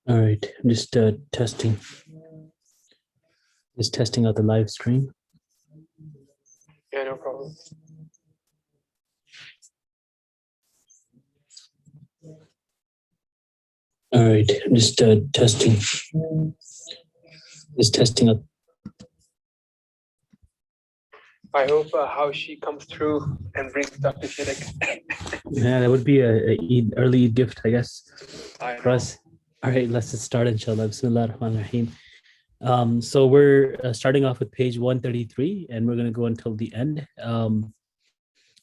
All right, I'm just testing. Just testing out the live stream. Yeah, no problem. All right, I'm just testing. Just testing out. I hope how she comes through and brings Dr. Shiddick. Yeah, that would be a early gift, I guess, for know. us. All right, let's just start, inshallah. Bismillah ar-Rahman ar-Rahim. So we're starting off with page 133, and we're going to go until the end.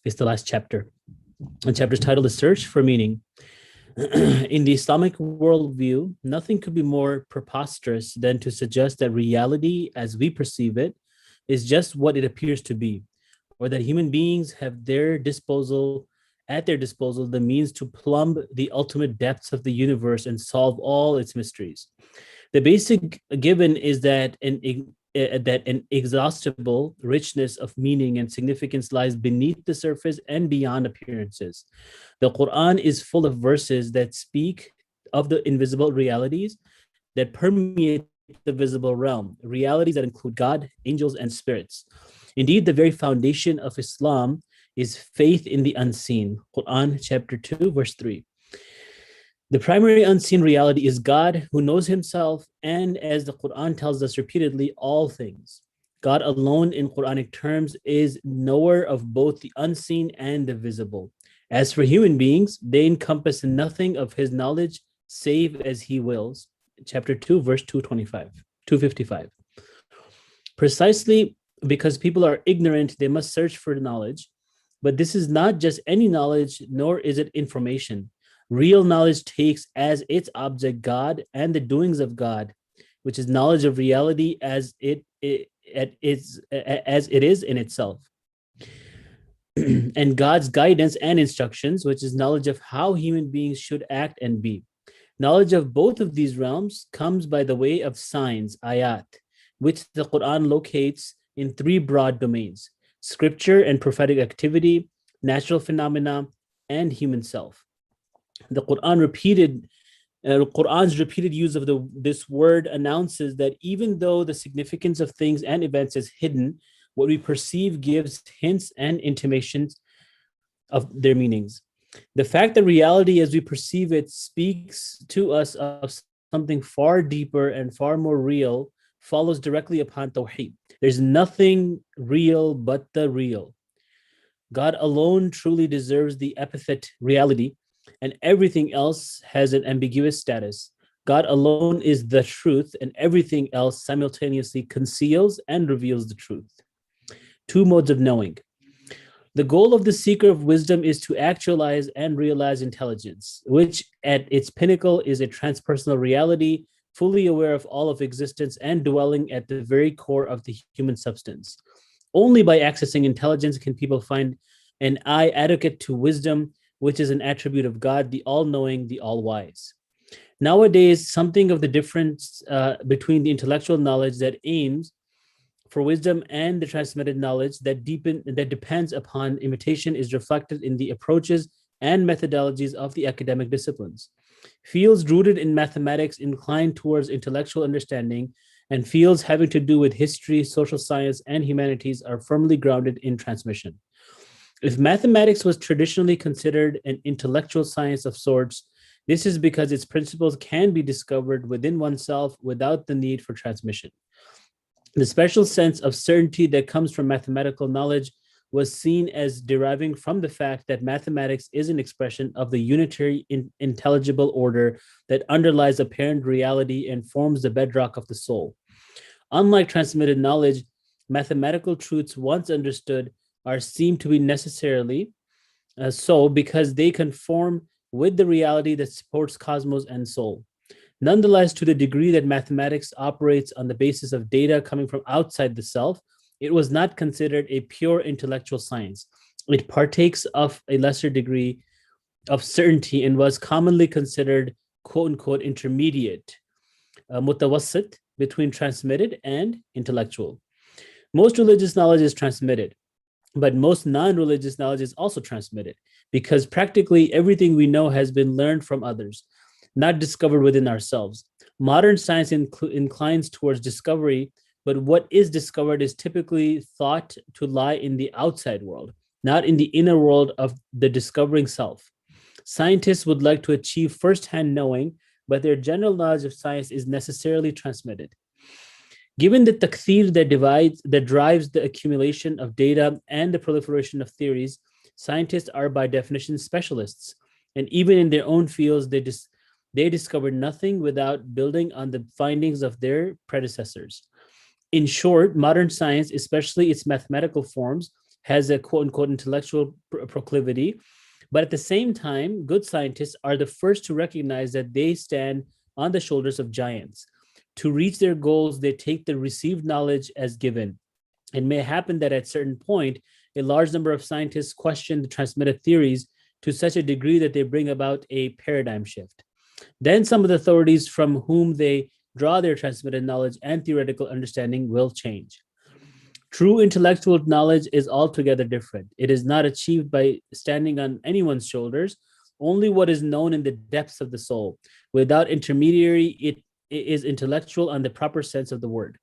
It's the last chapter. The chapter's titled The Search for Meaning. In the Islamic worldview, nothing could be more preposterous than to suggest that reality as we perceive it is just what it appears to be, or that human beings have at their disposal the means to plumb the ultimate depths of the universe and solve all its mysteries. The basic given is that an inexhaustible richness of meaning and significance lies beneath the surface and beyond appearances. The Quran is full of verses that speak of the invisible realities that permeate the visible realm, realities that include God, angels, and spirits. Indeed, the very foundation of Islam is faith in the unseen. Quran chapter 2, verse 3. The primary unseen reality is God, who knows himself, and as the Quran tells us repeatedly, all things. God alone in Quranic terms is knower of both the unseen and the visible. As for human beings, they encompass nothing of his knowledge save as he wills. Chapter 2, verse 255. Precisely because people are ignorant, they must search for knowledge. But this is not just any knowledge, nor is it information. Real knowledge takes as its object God and the doings of God, which is knowledge of reality as it is in itself. And God's guidance and instructions, which is knowledge of how human beings should act and be. Knowledge of both of these realms comes by the way of signs, ayat, which the Quran locates in three broad domains: scripture and prophetic activity, natural phenomena, and human self. The Quran's repeated use of this word announces that even though the significance of things and events is hidden, what we perceive gives hints and intimations of their meanings. The fact that reality as we perceive it speaks to us of something far deeper and far more real follows directly upon Tawheed. There's nothing real but the real. God alone truly deserves the epithet reality, and everything else has an ambiguous status. God alone is the truth, and everything else simultaneously conceals and reveals the truth. Two modes of knowing. The goal of the seeker of wisdom is to actualize and realize intelligence, which at its pinnacle is a transpersonal reality, fully aware of all of existence and dwelling at the very core of the human substance. Only by accessing intelligence can people find an eye adequate to wisdom, which is an attribute of God, the all-knowing, the all-wise. Nowadays, something of the difference between the intellectual knowledge that aims for wisdom and the transmitted knowledge that depends upon imitation is reflected in the approaches and methodologies of the academic disciplines. Fields rooted in mathematics incline towards intellectual understanding, and fields having to do with history, social science, and humanities are firmly grounded in transmission. If mathematics was traditionally considered an intellectual science of sorts, this is because its principles can be discovered within oneself without the need for transmission. The special sense of certainty that comes from mathematical knowledge was seen as deriving from the fact that mathematics is an expression of the unitary intelligible order that underlies apparent reality and forms the bedrock of the soul. Unlike transmitted knowledge, mathematical truths once understood are seen to be necessarily so because they conform with the reality that supports cosmos and soul. Nonetheless, to the degree that mathematics operates on the basis of data coming from outside the self, it was not considered a pure intellectual science. It partakes of a lesser degree of certainty and was commonly considered quote unquote intermediate, mutawassit, between transmitted and intellectual. Most religious knowledge is transmitted, but most non-religious knowledge is also transmitted because practically everything we know has been learned from others, not discovered within ourselves. Modern science inclines towards discovery, but what is discovered is typically thought to lie in the outside world, not in the inner world of the discovering self. Scientists would like to achieve first-hand knowing, but their general knowledge of science is necessarily transmitted. Given the takthir that drives the accumulation of data and the proliferation of theories, scientists are by definition specialists. And even in their own fields, they discover nothing without building on the findings of their predecessors. In short, modern science, especially its mathematical forms, has a quote unquote intellectual proclivity. But at the same time, good scientists are the first to recognize that they stand on the shoulders of giants. To reach their goals, they take the received knowledge as given. It may happen that at a certain point, a large number of scientists question the transmitted theories to such a degree that they bring about a paradigm shift. Then some of the authorities from whom they draw their transmitted knowledge and theoretical understanding will change. True intellectual knowledge is altogether different. It is not achieved by standing on anyone's shoulders, only what is known in the depths of the soul. Without intermediary, it is intellectual on the proper sense of the word.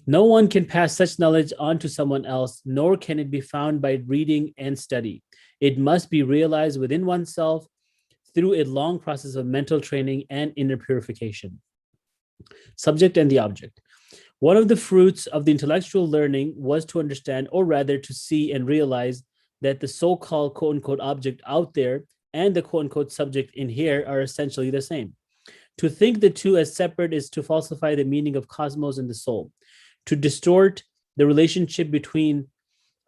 No one can pass such knowledge on to someone else, nor can it be found by reading and study. It must be realized within oneself through a long process of mental training and inner purification. Subject and the object. One of the fruits of the intellectual learning was to understand, or rather to see and realize, that the so-called quote unquote object out there and the quote unquote subject in here are essentially the same. To think the two as separate is to falsify the meaning of cosmos and the soul, to distort the relationship between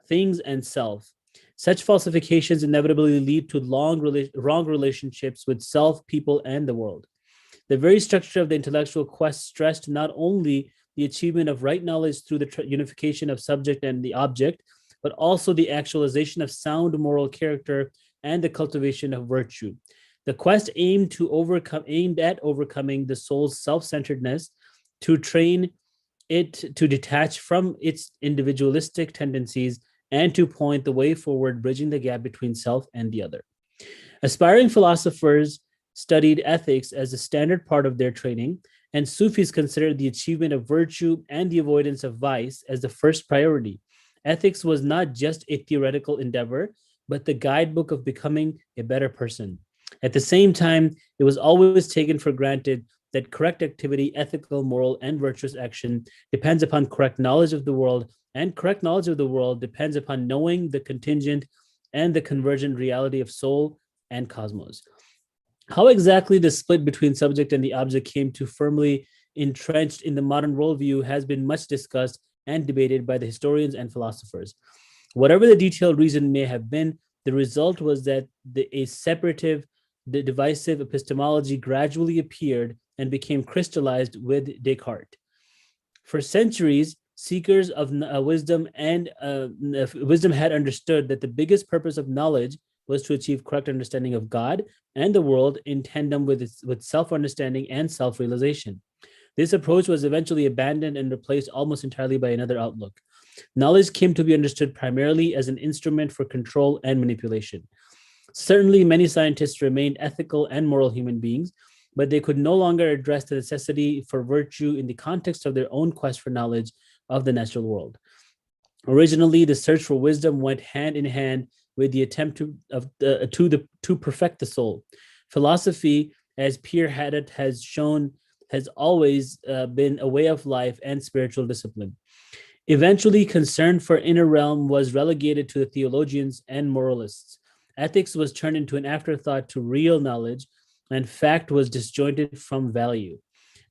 things and self. Such falsifications inevitably lead to wrong relationships with self, people, and the world. The very structure of the intellectual quest stressed not only the achievement of right knowledge through the unification of subject and the object, but also the actualization of sound moral character and the cultivation of virtue. The quest aimed at overcoming the soul's self-centeredness, to train it to detach from its individualistic tendencies and to point the way forward, bridging the gap between self and the other. Aspiring philosophers studied ethics as a standard part of their training, and Sufis considered the achievement of virtue and the avoidance of vice as the first priority. Ethics was not just a theoretical endeavor, but the guidebook of becoming a better person. At the same time, it was always taken for granted that correct activity, ethical, moral, and virtuous action depends upon correct knowledge of the world, and correct knowledge of the world depends upon knowing the contingent and the convergent reality of soul and cosmos. How exactly the split between subject and the object came to firmly entrenched in the modern worldview has been much discussed and debated by the historians and philosophers. Whatever the detailed reason may have been, the result was that the divisive epistemology gradually appeared and became crystallized with Descartes. For centuries, seekers of wisdom had understood that the biggest purpose of knowledge was to achieve correct understanding of God and the world in tandem with self-understanding and self-realization. This approach was eventually abandoned and replaced almost entirely by another outlook. Knowledge came to be understood primarily as an instrument for control and manipulation. Certainly, many scientists remained ethical and moral human beings, but they could no longer address the necessity for virtue in the context of their own quest for knowledge of the natural world. Originally, the search for wisdom went hand in hand with the attempt to perfect the soul. Philosophy, as Pierre Haddad has shown, has always been a way of life and spiritual discipline. Eventually, concern for inner realm was relegated to the theologians and moralists. Ethics was turned into an afterthought to real knowledge, and fact was disjointed from value.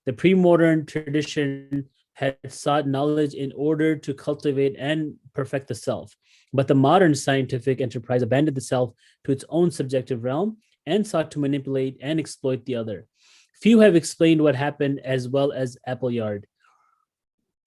The pre-modern tradition had sought knowledge in order to cultivate and perfect the self. But the modern scientific enterprise abandoned the self to its own subjective realm and sought to manipulate and exploit the other. Few have explained what happened as well as Appleyard.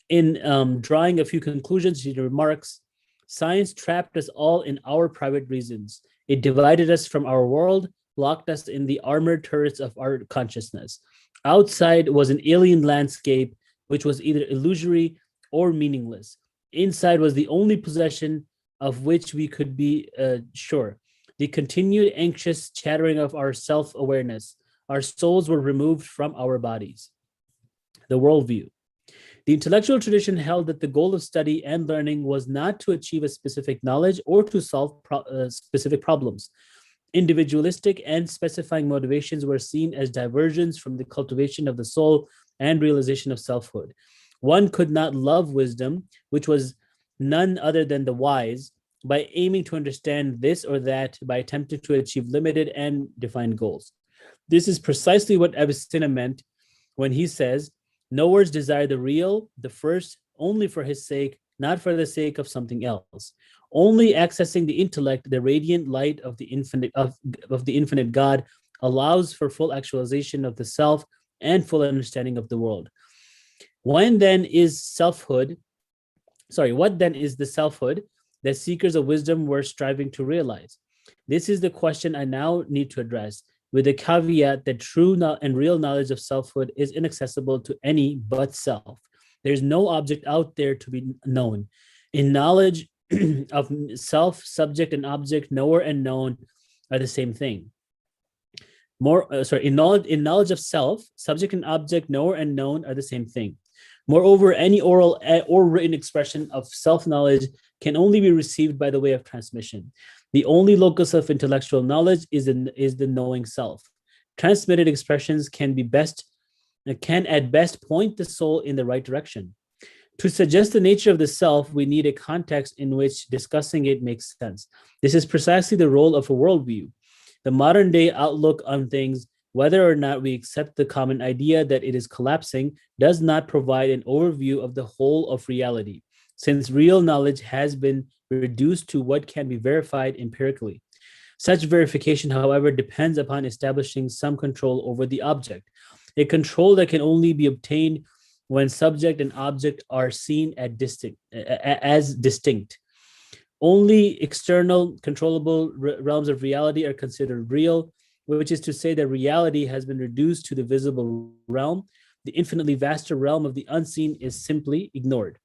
In drawing a few conclusions, he remarks, science trapped us all in our private reasons. It divided us from our world, locked us in the armored turrets of our consciousness. Outside was an alien landscape, which was either illusory or meaningless. Inside was the only possession of which we could be sure. The continued anxious chattering of our self awareness. Our souls were removed from our bodies. The worldview. The intellectual tradition held that the goal of study and learning was not to achieve a specific knowledge or to solve specific problems. Individualistic and specifying motivations were seen as diversions from the cultivation of the soul and realization of selfhood. One could not love wisdom, which was none other than the wise, by aiming to understand this or that, by attempting to achieve limited and defined goals. This is precisely what Avicenna meant when he says, knowers desire the real, the first, only for his sake, not for the sake of something else. Only accessing the intellect, the radiant light of the infinite God, allows for full actualization of the self and full understanding of the world. What then is the selfhood that seekers of wisdom were striving to realize? This is the question I now need to address, with the caveat that true and real knowledge of selfhood is inaccessible to any but self. There's no object out there to be known. In knowledge of self, subject and object, knower and known are the same thing. In knowledge of self, subject and object, knower and known are the same thing. Moreover, any oral or written expression of self-knowledge can only be received by the way of transmission. The only locus of intellectual knowledge is the knowing self. Transmitted expressions can at best point the soul in the right direction. To suggest the nature of the self, we need a context in which discussing it makes sense. This is precisely the role of a worldview. The modern day outlook on things, whether or not we accept the common idea that it is collapsing, does not provide an overview of the whole of reality, since real knowledge has been reduced to what can be verified empirically. Such verification, however, depends upon establishing some control over the object, a control that can only be obtained when subject and object are seen as distinct. Only external controllable realms of reality are considered real, which is to say that reality has been reduced to the visible realm. The infinitely vaster realm of the unseen is simply ignored.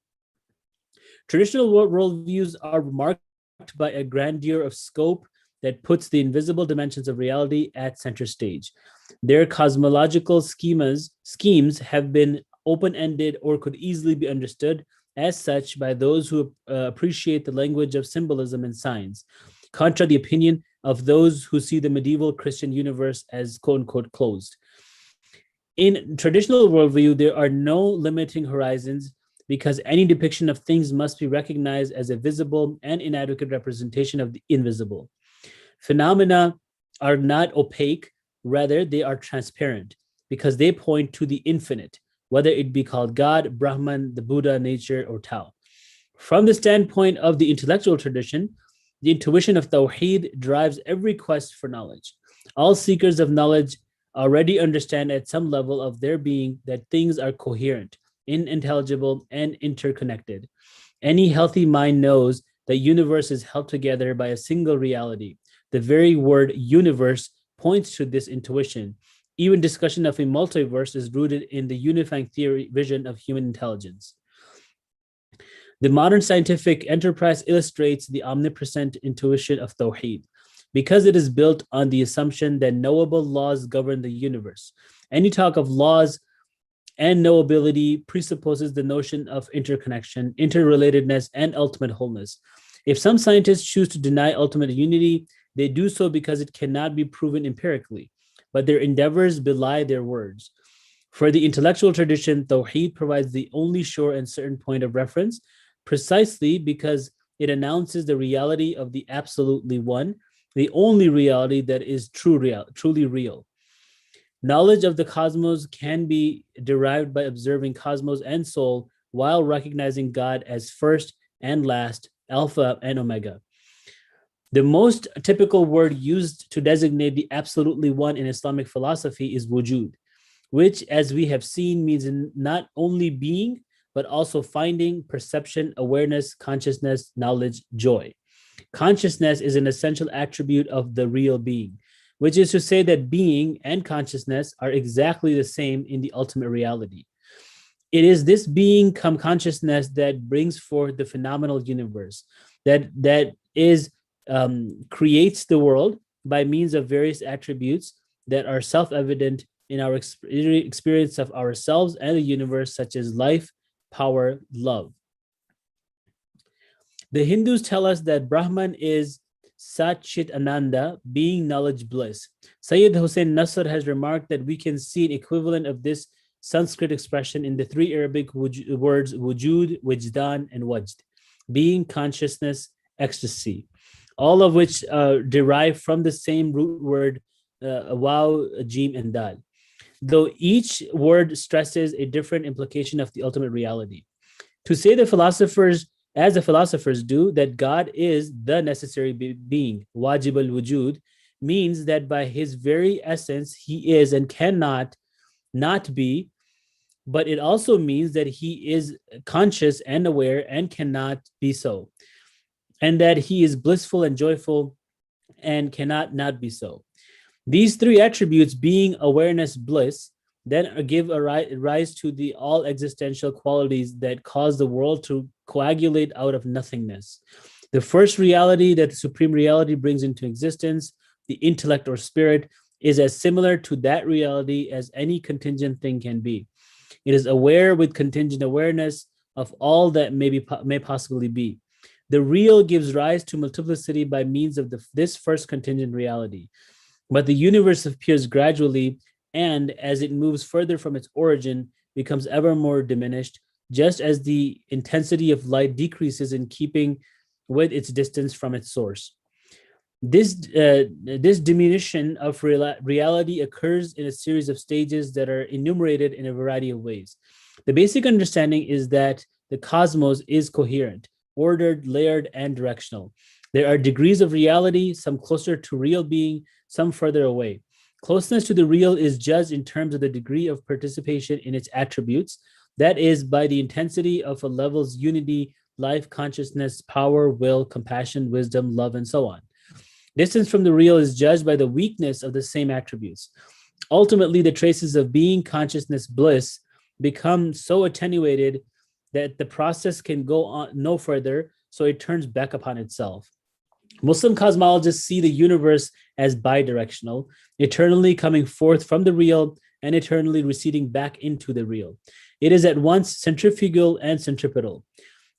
Traditional worldviews are marked by a grandeur of scope that puts the invisible dimensions of reality at center stage. Their cosmological schemes have been open-ended or could easily be understood as such by those who appreciate the language of symbolism and signs, contra the opinion of those who see the medieval Christian universe as quote-unquote closed. In traditional worldview, there are no limiting horizons because any depiction of things must be recognized as a visible and inadequate representation of the invisible. Phenomena are not opaque, rather they are transparent because they point to the infinite, whether it be called God, Brahman, the Buddha, nature, or Tao. From the standpoint of the intellectual tradition, the intuition of Tawheed drives every quest for knowledge. All seekers of knowledge already understand at some level of their being that things are coherent, unintelligible, and interconnected. Any healthy mind knows the universe is held together by a single reality. The very word universe points to this intuition. Even discussion of a multiverse is rooted in the unifying theory vision of human intelligence. The modern scientific enterprise illustrates the omnipresent intuition of Tawheed because it is built on the assumption that knowable laws govern the universe. Any talk of laws and knowability presupposes the notion of interconnection, interrelatedness, and ultimate wholeness. If some scientists choose to deny ultimate unity, they do so because it cannot be proven empirically, but their endeavors belie their words. For the intellectual tradition, Tawheed provides the only sure and certain point of reference, precisely because it announces the reality of the absolutely one, the only reality that is truly real. Knowledge of the cosmos can be derived by observing cosmos and soul while recognizing God as first and last, Alpha and Omega. The most typical word used to designate the absolutely one in Islamic philosophy is wujud, which, as we have seen, means not only being, but also finding, perception, awareness, consciousness, knowledge, joy. Consciousness is an essential attribute of the real being, which is to say that being and consciousness are exactly the same in the ultimate reality. It is this being come consciousness that brings forth the phenomenal universe that creates the world by means of various attributes that are self-evident in our experience of ourselves and the universe, such as life, power, love. The Hindus tell us that Brahman is Sat Chit Ananda, being, knowledge, bliss. Sayyid Hussein Nasr has remarked that we can see an equivalent of this Sanskrit expression in the three Arabic words wujud, wijdan, and wajd, being, consciousness, ecstasy, all of which derive from the same root word waw, jim, and dal, though each word stresses a different implication of the ultimate reality. To say the philosophers, as the philosophers do, that God is the necessary being, wajib al-wujud, means that by his very essence, he is and cannot not be, but it also means that he is conscious and aware and cannot be so, and that he is blissful and joyful and cannot not be so. These three attributes, being, awareness, bliss, then give a rise to the all existential qualities that cause the world to coagulate out of nothingness. The first reality that the supreme reality brings into existence, the intellect or spirit, is as similar to that reality as any contingent thing can be. It is aware with contingent awareness of all that may possibly be. The real gives rise to multiplicity by means of this first contingent reality. But the universe appears gradually, and as it moves further from its origin, becomes ever more diminished, just as the intensity of light decreases in keeping with its distance from its source. This diminution of reality occurs in a series of stages that are enumerated in a variety of ways. The basic understanding is that the cosmos is coherent, ordered, layered, and directional. There are degrees of reality, some closer to real being, some further away. Closeness to the real is judged in terms of the degree of participation in its attributes, that is, by the intensity of a level's unity, life, consciousness, power, will, compassion, wisdom, love, and so on. Distance from the real is judged by the weakness of the same attributes. Ultimately, the traces of being, consciousness, bliss become so attenuated that the process can go on no further, so it turns back upon itself. Muslim cosmologists see the universe as bidirectional, eternally coming forth from the real and eternally receding back into the real. It is at once centrifugal and centripetal.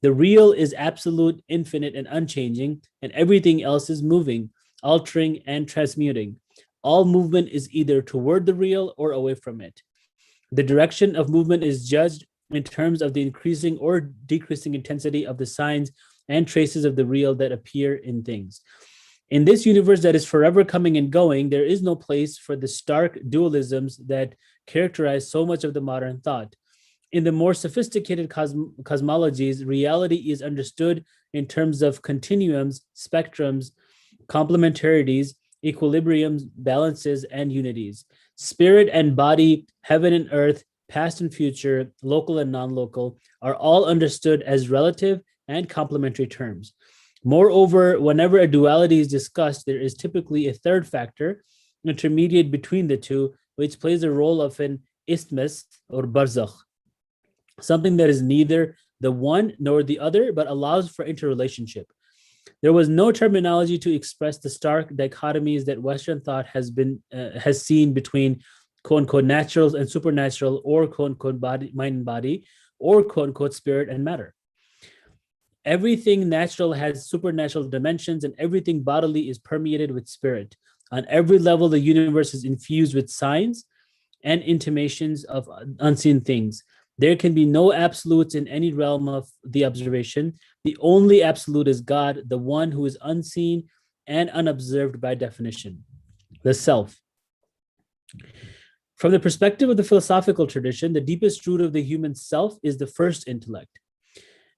The real is absolute, infinite, and unchanging, and everything else is moving, altering, and transmuting. All movement is either toward the real or away from it. The direction of movement is judged in terms of the increasing or decreasing intensity of the signs and traces of the real that appear in things. In this universe that is forever coming and going, there is no place for the stark dualisms that characterize so much of the modern thought. In the more sophisticated cosmologies, reality is understood in terms of continuums, spectrums, complementarities, equilibriums, balances, and unities. Spirit and body, heaven and earth, past and future, local and non-local, are all understood as relative and complementary terms. Moreover, whenever a duality is discussed, there is typically a third factor, intermediate between the two, which plays the role of an isthmus or barzakh, something that is neither the one nor the other, but allows for interrelationship. There was no terminology to express the stark dichotomies that Western thought has seen between quote unquote natural and supernatural, or quote unquote mind and body, or quote unquote spirit and matter. Everything natural has supernatural dimensions, and everything bodily is permeated with spirit. On every level, the universe is infused with signs and intimations of unseen things. There can be no absolutes in any realm of the observation. The only absolute is God, the one who is unseen and unobserved by definition, the self. From the perspective of the philosophical tradition, the deepest root of the human self is the first intellect,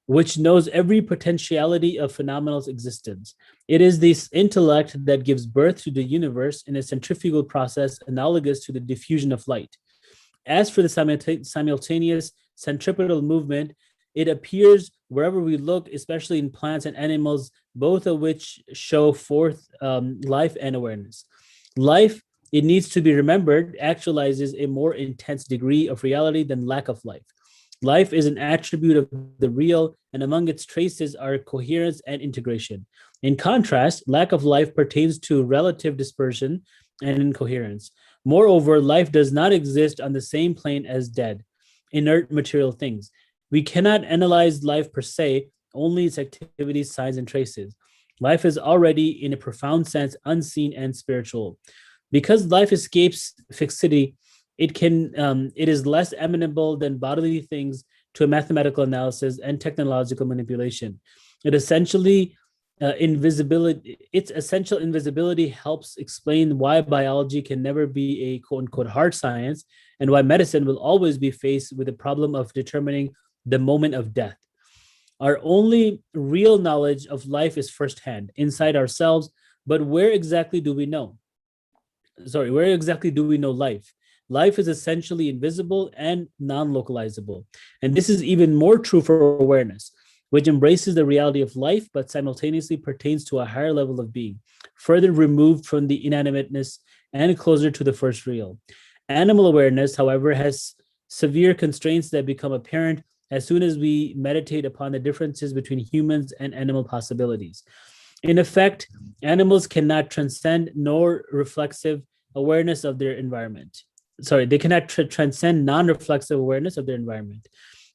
which knows every potentiality of phenomenal existence. It is this intellect that gives birth to the universe in a centrifugal process analogous to the diffusion of light. As for the simultaneous centripetal movement, it appears wherever we look, especially in plants and animals, both of which show forth life and awareness. Life it needs to be remembered, actualizes a more intense degree of reality than lack of life. Life is an attribute of the real, and among its traces are coherence and integration. In contrast, lack of life pertains to relative dispersion and incoherence. Moreover, life does not exist on the same plane as dead, inert material things. We cannot analyze life per se, only its activities, signs, and traces. Life is already, in a profound sense, unseen and spiritual. Because life escapes fixity, it is less amenable than bodily things to a mathematical analysis and technological manipulation. It essentially its essential invisibility helps explain why biology can never be a quote unquote hard science, and why medicine will always be faced with the problem of determining the moment of death. Our only real knowledge of life is firsthand, inside ourselves, but where exactly do we know life? Life is essentially invisible and non localizable. And this is even more true for awareness, which embraces the reality of life but simultaneously pertains to a higher level of being, further removed from the inanimateness and closer to the first real. Animal awareness, however, has severe constraints that become apparent as soon as we meditate upon the differences between humans and animal possibilities. In effect, animals cannot transcend nor reflexive awareness of their environment. They cannot transcend non reflexive awareness of their environment.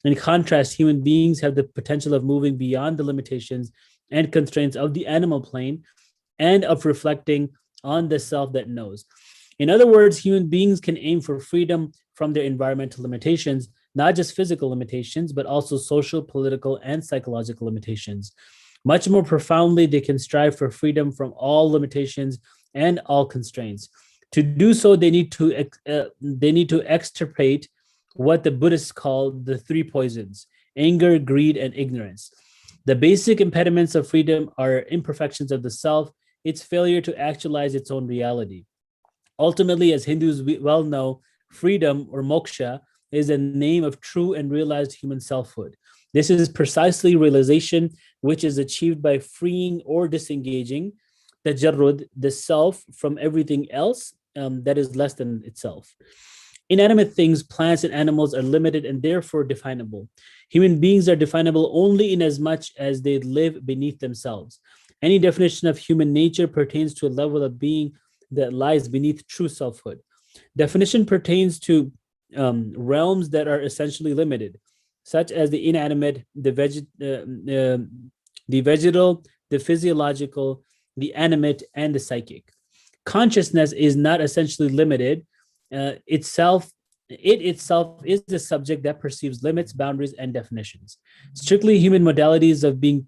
In contrast, human beings have the potential of moving beyond the limitations and constraints of the animal plane and of reflecting on the self that knows. In other words, human beings can aim for freedom from their environmental limitations, not just physical limitations, but also social, political, and psychological limitations. Much more profoundly, they can strive for freedom from all limitations and all constraints. To do so, they need to extirpate what the Buddhists call the three poisons: anger, greed, and ignorance. The basic impediments of freedom are imperfections of the self, its failure to actualize its own reality. Ultimately, as Hindus well know, freedom or moksha is a name of true and realized human selfhood. This is precisely realization which is achieved by freeing or disengaging the jarrud, the self, from everything else that is less than itself. Inanimate things, plants, and animals are limited and therefore definable. Human beings are definable only in as much as they live beneath themselves. Any definition of human nature pertains to a level of being that lies beneath true selfhood. Definition pertains to realms that are essentially limited, such as the inanimate, the vegetal, the physiological, the animate, and the psychic. Consciousness is not essentially limited. It itself is a subject that perceives limits, boundaries, and definitions. Strictly human modalities of being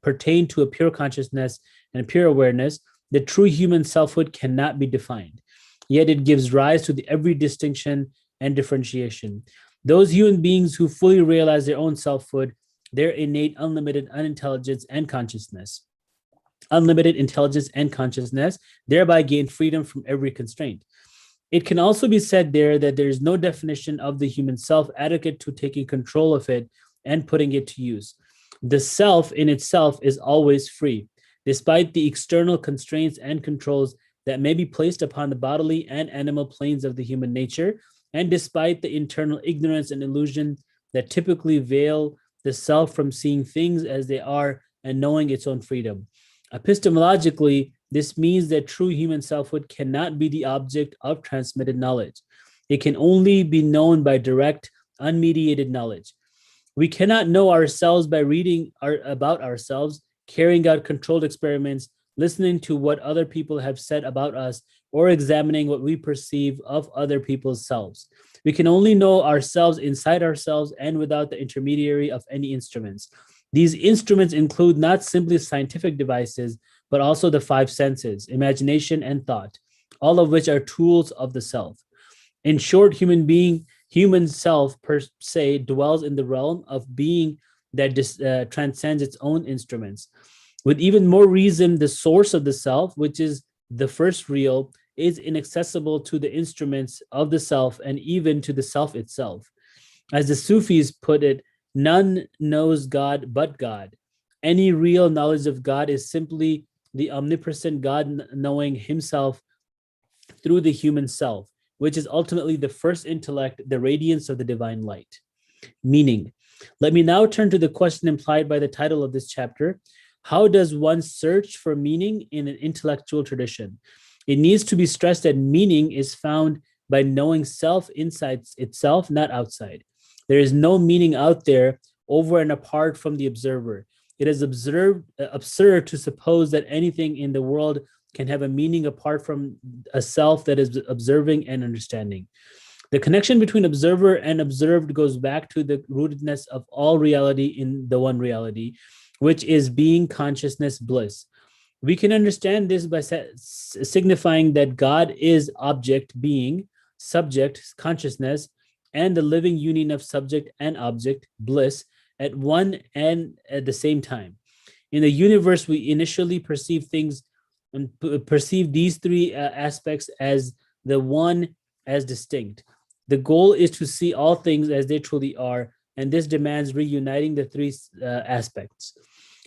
pertain to a pure consciousness and a pure awareness. The true human selfhood cannot be defined, yet it gives rise to every distinction and differentiation. Those human beings who fully realize their own selfhood, their innate, unlimited intelligence and consciousness, thereby gain freedom from every constraint. It can also be said that there is no definition of the human self adequate to taking control of it and putting it to use. The self in itself is always free, despite the external constraints and controls that may be placed upon the bodily and animal planes of the human nature, and despite the internal ignorance and illusion that typically veil the self from seeing things as they are and knowing its own freedom. Epistemologically, this means that true human selfhood cannot be the object of transmitted knowledge. It can only be known by direct, unmediated knowledge. We cannot know ourselves by reading about ourselves, carrying out controlled experiments, listening to what other people have said about us, or examining what we perceive of other people's selves. We can only know ourselves inside ourselves and without the intermediary of any instruments. These instruments include not simply scientific devices, but also the five senses, imagination, and thought, all of which are tools of the self. In short, human self per se dwells in the realm of being that transcends its own instruments. With even more reason, the source of the self, which is the first real, is inaccessible to the instruments of the self and even to the self itself. As the Sufis put it, none knows God but God. Any real knowledge of God is simply the omnipresent God knowing himself through the human self, which is ultimately the first intellect, the radiance of the divine light. Meaning. Let me now turn to the question implied by the title of this chapter. How does one search for meaning in an intellectual tradition? It needs to be stressed that meaning is found by knowing self inside itself, not outside. There is no meaning out there over and apart from the observer. It is absurd to suppose that anything in the world can have a meaning apart from a self that is observing and understanding. The connection between observer and observed goes back to the rootedness of all reality in the one reality, which is being, consciousness, bliss. We can understand this by signifying that God is object, being, subject, consciousness, and the living union of subject and object, bliss, at one and at the same time. In the universe, we initially perceive things and perceive these three aspects as the one as distinct. The goal is to see all things as they truly are, and this demands reuniting the three aspects.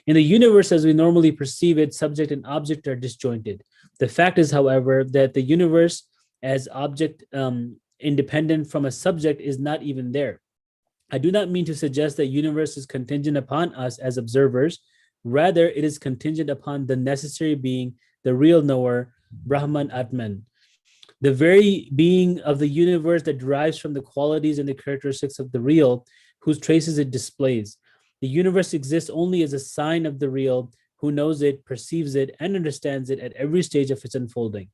In the universe, as we normally perceive it, subject and object are disjointed. The fact is, however, that the universe as object independent from a subject is not even there. I do not mean to suggest that universe is contingent upon us as observers. Rather, it is contingent upon the necessary being, the real knower, Brahman Atman, the very being of the universe that derives from the qualities and the characteristics of the real, whose traces it displays. The universe exists only as a sign of the real, who knows it, perceives it, and understands it at every stage of its unfolding.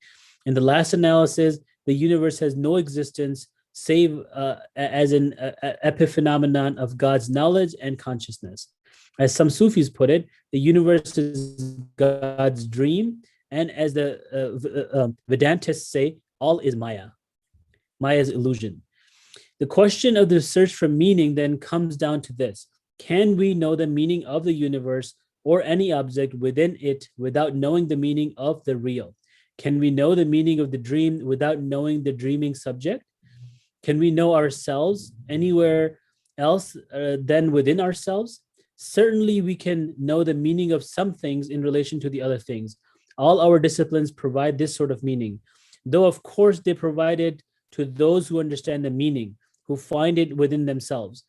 In the last analysis, the universe has no existence save as an epiphenomenon of God's knowledge and consciousness. As some Sufis put it, the universe is God's dream, and as the Vedantists say, all is Maya, Maya's illusion. The question of the search for meaning then comes down to this. Can we know the meaning of the universe or any object within it without knowing the meaning of the real? Can we know the meaning of the dream without knowing the dreaming subject? Can we know ourselves anywhere else than within ourselves? Certainly, we can know the meaning of some things in relation to the other things. All our disciplines provide this sort of meaning, though of course they provide it to those who understand the meaning, who find it within themselves.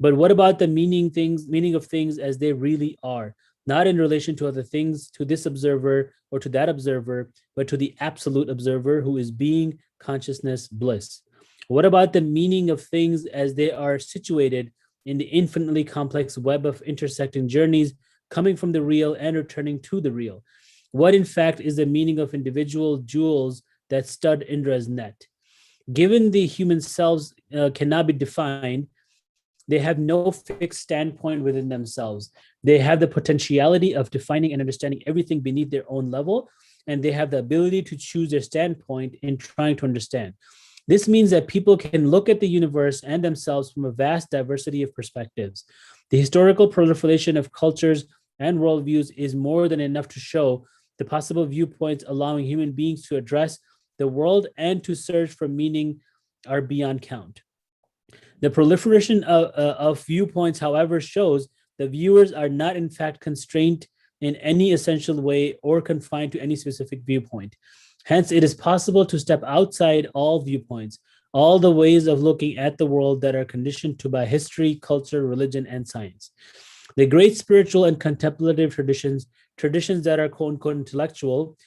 But what about the meaning of things as they really are, not in relation to other things, to this observer or to that observer, but to the absolute observer who is being, consciousness, bliss? What about the meaning of things as they are situated in the infinitely complex web of intersecting journeys coming from the real and returning to the real? What, in fact, is the meaning of individual jewels that stud Indra's net? Given the human selves cannot be defined, they have no fixed standpoint within themselves. They have the potentiality of defining and understanding everything beneath their own level, and they have the ability to choose their standpoint in trying to understand. This means that people can look at the universe and themselves from a vast diversity of perspectives. The historical proliferation of cultures and worldviews is more than enough to show the possible viewpoints allowing human beings to address the world and to search for meaning are beyond count. The proliferation of viewpoints, however, shows the viewers are not in fact constrained in any essential way or confined to any specific viewpoint. Hence, it is possible to step outside all viewpoints, all the ways of looking at the world that are conditioned to by history, culture, religion, and science. The great spiritual and contemplative traditions that are quote unquote intellectual,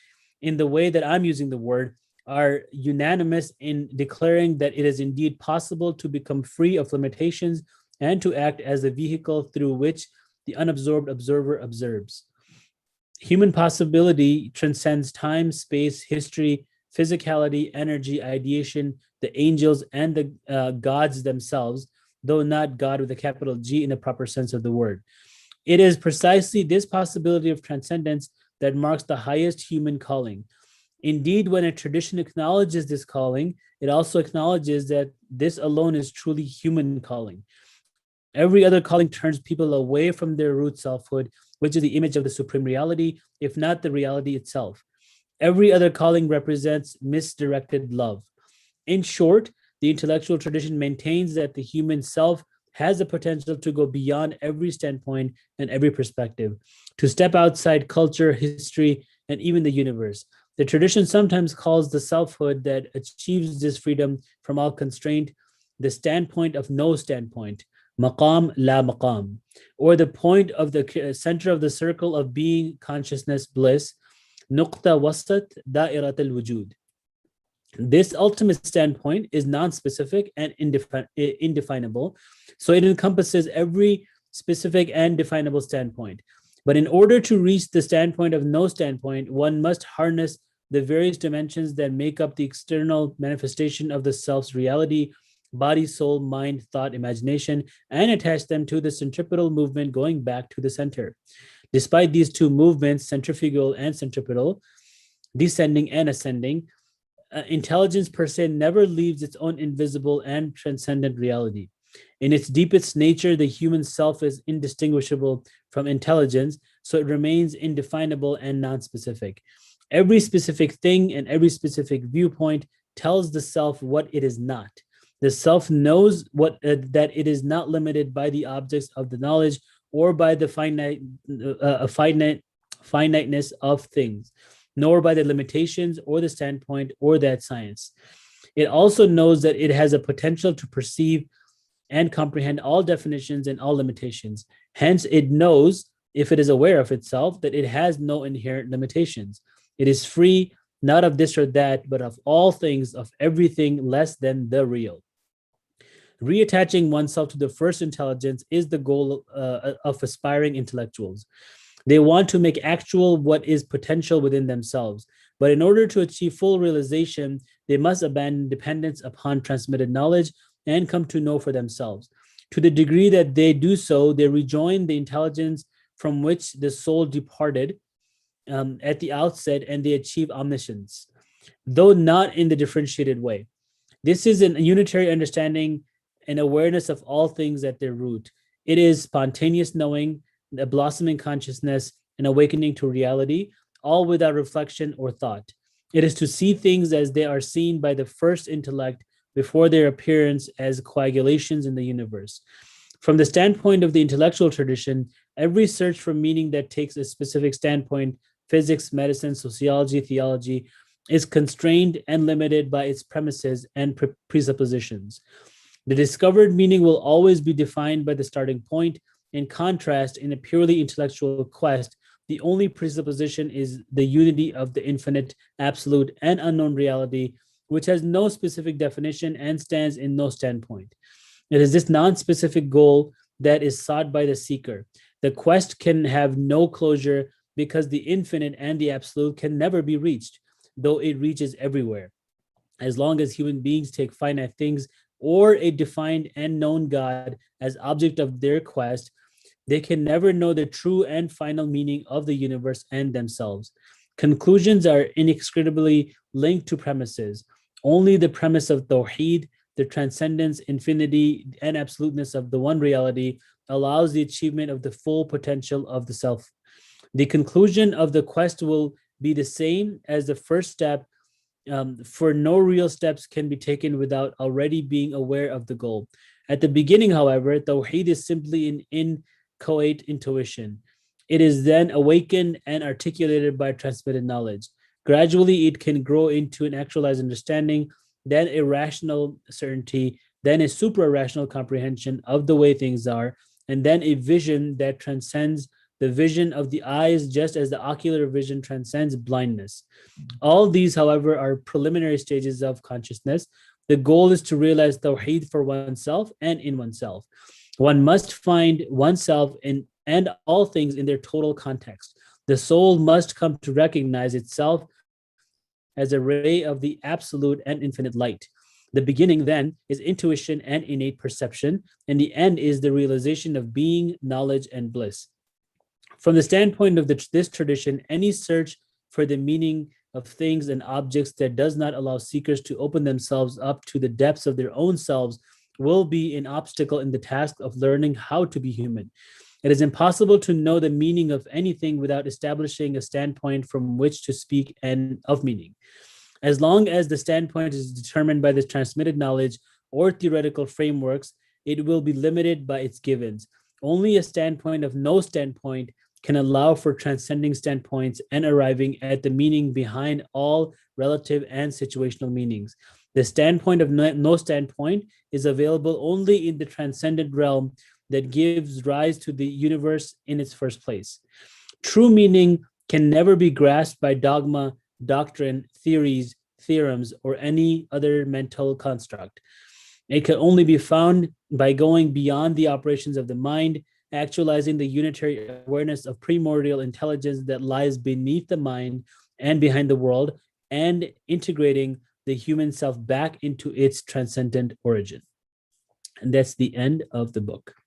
in the way that I'm using the word, are unanimous in declaring that it is indeed possible to become free of limitations and to act as a vehicle through which the unabsorbed observer observes. Human possibility transcends time, space, history, physicality, energy, ideation, the angels, and the gods themselves, though not God with a capital G in the proper sense of the word. It is precisely this possibility of transcendence that marks the highest human calling. Indeed, when a tradition acknowledges this calling, it also acknowledges that this alone is truly human calling. Every other calling turns people away from their root selfhood, which is the image of the supreme reality, if not the reality itself. Every other calling represents misdirected love. In short, the intellectual tradition maintains that the human self has the potential to go beyond every standpoint and every perspective, to step outside culture, history, and even the universe. The tradition sometimes calls the selfhood that achieves this freedom from all constraint the standpoint of no standpoint, maqam la maqam, or the point of the center of the circle of being, consciousness, bliss, nuqta wasat da'irat al-wujud. This ultimate standpoint is non-specific and indefinable, so it encompasses every specific and definable standpoint. But in order to reach the standpoint of no standpoint, one must harness the various dimensions that make up the external manifestation of the self's reality, body, soul, mind, thought, imagination, and attach them to the centripetal movement going back to the center. Despite these two movements, centrifugal and centripetal, descending and ascending, intelligence per se never leaves its own invisible and transcendent reality. In its deepest nature, the human self is indistinguishable from intelligence, so it remains indefinable and non-specific. Every specific thing and every specific viewpoint tells the self what it is not. The self knows that it is not limited by the objects of the knowledge or by the finiteness of things, nor by the limitations or the standpoint or that science. It also knows that it has a potential to perceive and comprehend all definitions and all limitations. Hence, it knows, if it is aware of itself, that it has no inherent limitations. It is free, not of this or that, but of all things, of everything less than the real. Reattaching oneself to the first intelligence is the goal of aspiring intellectuals. They want to make actual what is potential within themselves. But in order to achieve full realization, they must abandon dependence upon transmitted knowledge and come to know for themselves. To the degree that they do so, they rejoin the intelligence from which the soul departed at the outset, and they achieve omniscience, though not in the differentiated way. This is a unitary understanding and awareness of all things at their root. It is spontaneous knowing, a blossoming consciousness, an awakening to reality, all without reflection or thought. It is to see things as they are seen by the first intellect before their appearance as coagulations in the universe. From the standpoint of the intellectual tradition, every search for meaning that takes a specific standpoint, physics, medicine, sociology, theology, is constrained and limited by its premises and presuppositions. The discovered meaning will always be defined by the starting point. In contrast, in a purely intellectual quest, the only presupposition is the unity of the infinite, absolute, and unknown reality, which has no specific definition and stands in no standpoint. It is this non-specific goal that is sought by the seeker. The quest can have no closure because the infinite and the absolute can never be reached, though it reaches everywhere. As long as human beings take finite things or a defined and known God as object of their quest, they can never know the true and final meaning of the universe and themselves. Conclusions are inextricably linked to premises. Only the premise of Tawheed, the transcendence, infinity, and absoluteness of the one reality allows the achievement of the full potential of the self. The conclusion of the quest will be the same as the first step, for no real steps can be taken without already being aware of the goal. At the beginning, however, Tawheed is simply an inchoate intuition. It is then awakened and articulated by transmitted knowledge. Gradually, it can grow into an actualized understanding, then a rational certainty, then a supra-rational comprehension of the way things are, and then a vision that transcends the vision of the eyes, just as the ocular vision transcends blindness. All these, however, are preliminary stages of consciousness. The goal is to realize Tawheed for oneself and in oneself. One must find oneself in and all things in their total context. The soul must come to recognize itself as a ray of the absolute and infinite light. The beginning, then, is intuition and innate perception, and the end is the realization of being, knowledge, and bliss. From the standpoint of this tradition, any search for the meaning of things and objects that does not allow seekers to open themselves up to the depths of their own selves will be an obstacle in the task of learning how to be human. It is impossible to know the meaning of anything without establishing a standpoint from which to speak and of meaning. As long as the standpoint is determined by the transmitted knowledge or theoretical frameworks, it will be limited by its givens. Only a standpoint of no standpoint can allow for transcending standpoints and arriving at the meaning behind all relative and situational meanings. The standpoint of no standpoint is available only in the transcendent realm that gives rise to the universe in its first place. True meaning can never be grasped by dogma, doctrine, theories, theorems, or any other mental construct. It can only be found by going beyond the operations of the mind, actualizing the unitary awareness of primordial intelligence that lies beneath the mind and behind the world, and integrating the human self back into its transcendent origin. And that's the end of the book.